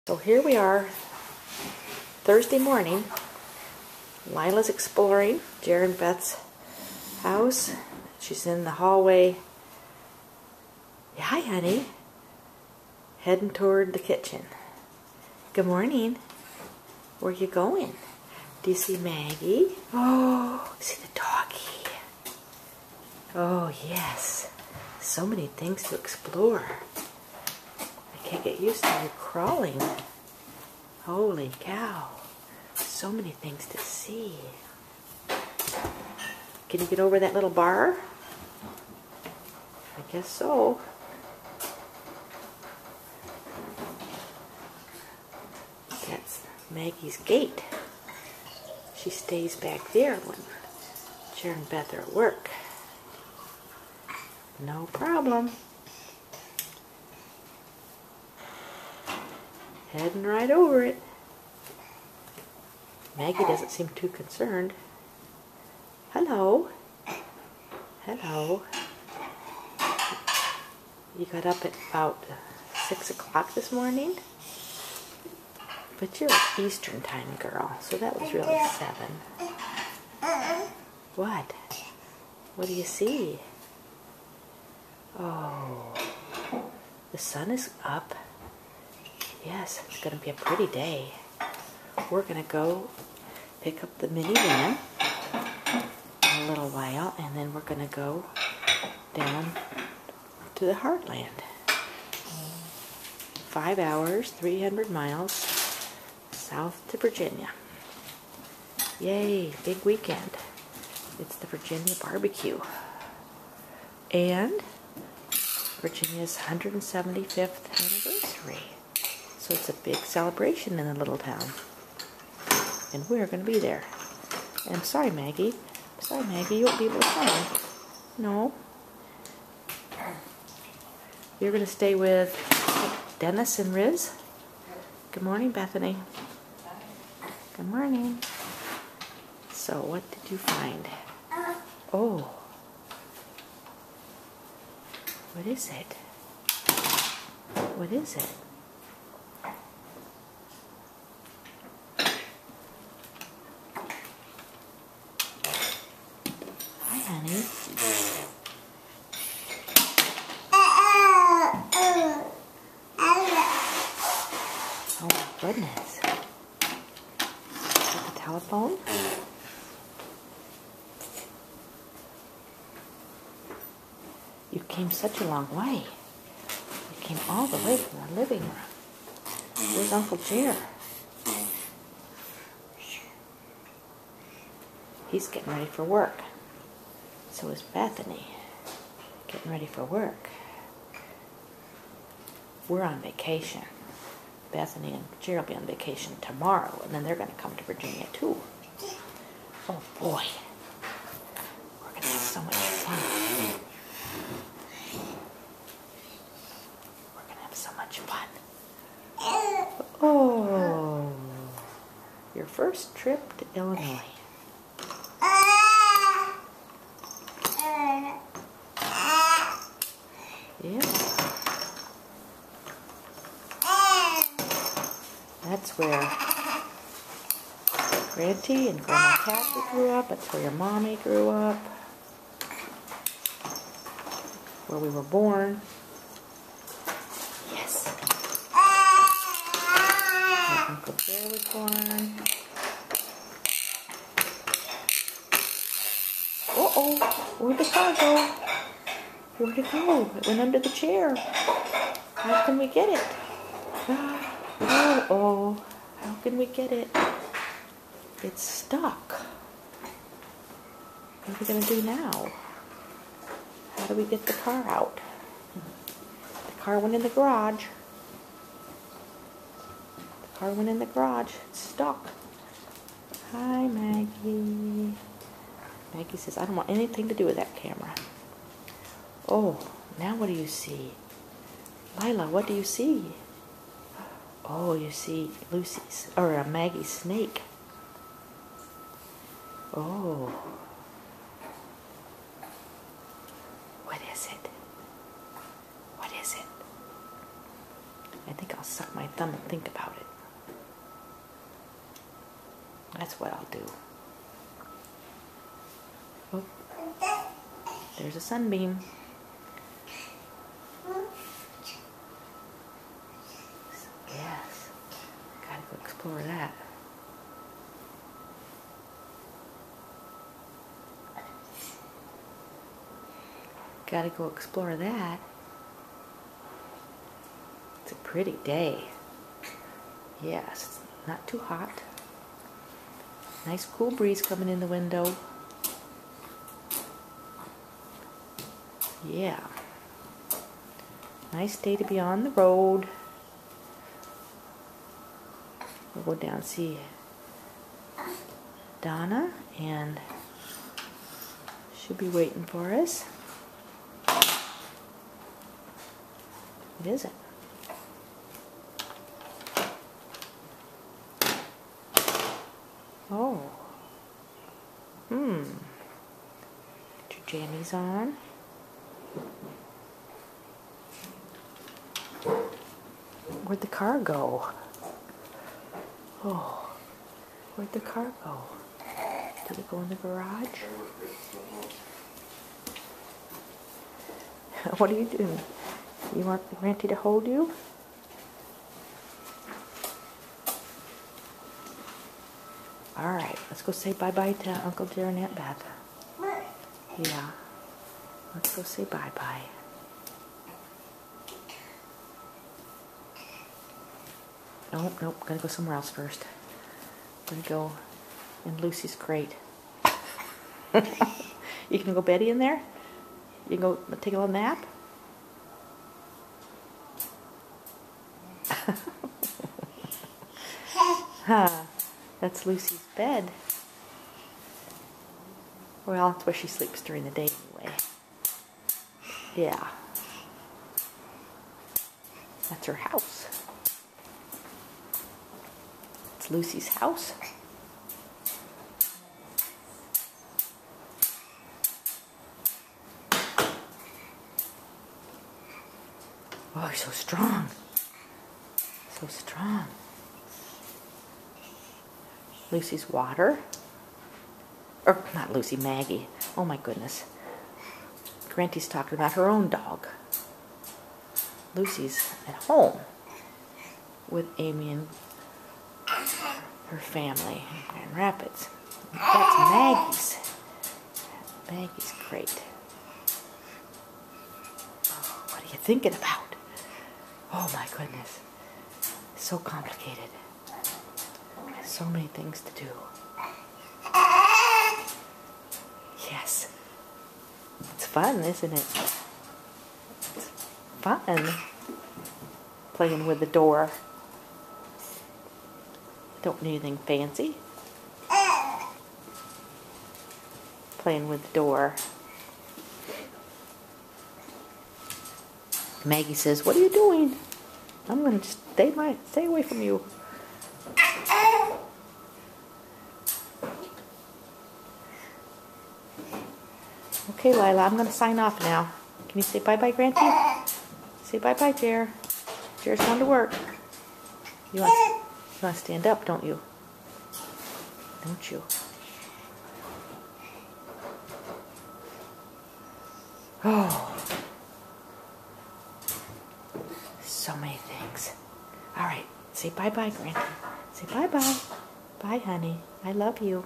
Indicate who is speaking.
Speaker 1: So here we are, Thursday morning. Lila's exploring Jared and Beth's house. She's in the hallway. Yeah, hi, honey. Heading toward the kitchen. Good morning. Where you going? Do you see Maggie? Oh, see the doggy. Oh, yes. So many things to explore. I can't get used to you crawling. Holy cow. So many things to see. Can you get over that little bar? I guess so. That's Maggie's gate. She stays back there when Jared and Beth are at work. No problem. Heading right over it. Maggie doesn't seem too concerned. Hello. Hello. You got up at about 6 o'clock this morning? But you're Eastern time, girl, so that was really 7. What? What do you see? Oh, the sun is up. Yes, it's going to be a pretty day. We're going to go pick up the minivan in a little while, and then we're going to go down to the heartland. 5 hours, 300 miles south to Virginia. Yay, big weekend. It's the Virginia barbecue. And Virginia's 175th anniversary. So it's a big celebration in the little town. And we're going to be there. And I'm sorry, Maggie. I'm sorry, Maggie, you won't be able to come. No. You're going to stay with Dennis and Riz? Good morning, Bethany. Good morning. So, what did you find? Oh. What is it? What is it? Hi, honey. Oh, my goodness. Is that the telephone? You came such a long way. You came all the way from the living room. Where's Uncle Jer? He's getting ready for work. So is Bethany. Getting ready for work. We're on vacation. Bethany and Jer will be on vacation tomorrow, and then they're going to come to Virginia too. Oh boy. We're going to have so much fun. We're going to have so much fun. Oh. Your first trip to Illinois. Yeah. That's where Granty and Grandma Kathy grew up. That's where your mommy grew up. Where we were born. Yes. Where Uncle Jerry was born. Uh-oh. Where'd the car go? Where'd it go? It went under the chair. How can we get it? Uh-oh. How can we get it? It's stuck. What are we going to do now? How do we get the car out? The car went in the garage. The car went in the garage. It's stuck. Hi, Maggie. Maggie says, I don't want anything to do with that camera. Oh, now what do you see? Lila, what do you see? Oh, you see Lucy's, or Maggie's snake. Oh. What is it? What is it? I think I'll suck my thumb and think about it. That's what I'll do. Oh, there's a sunbeam. Yes, gotta go explore that. Gotta go explore that. It's a pretty day. Yes, it's not too hot. Nice cool breeze coming in the window. Yeah. Nice day to be on the road. We'll go down and see Donna, and she'll be waiting for us. It isn't. Oh. Get your jammies on. Where'd the car go? Oh. Where'd the car go? Did it go in the garage? What are you doing? You want the Granty to hold you? Alright, let's go say bye-bye to Uncle Jer and Aunt Beth. Yeah. Let's go say bye-bye. Nope, gotta go somewhere else first. Gonna go in Lucy's crate. You can go Betty in there? You can go take a little nap? Huh. That's Lucy's bed. Well, that's where she sleeps during the day anyway. Yeah. That's her house. It's Lucy's house. Oh, you're so strong. So strong. Lucy's water. Or, not Lucy, Maggie. Oh my goodness. Granty's talking about her own dog. Lucy's at home with Amy and her family in Grand Rapids. That's Maggie's. Maggie's crate. Oh, what are you thinking about? Oh my goodness. So complicated. So many things to do. Yes. It's fun, isn't it? It's fun playing with the door. Don't need anything fancy. Playing with the door. Maggie says, "What are you doing? I'm going to stay away from you." Okay, Lila, I'm going to sign off now. Can you say bye-bye, Granty? Say bye-bye, Jer. Jer's going to work. You want to stand up, don't you? Don't you? Oh. So many things. All right. Say bye-bye, Granty. Say bye-bye. Bye, honey. I love you.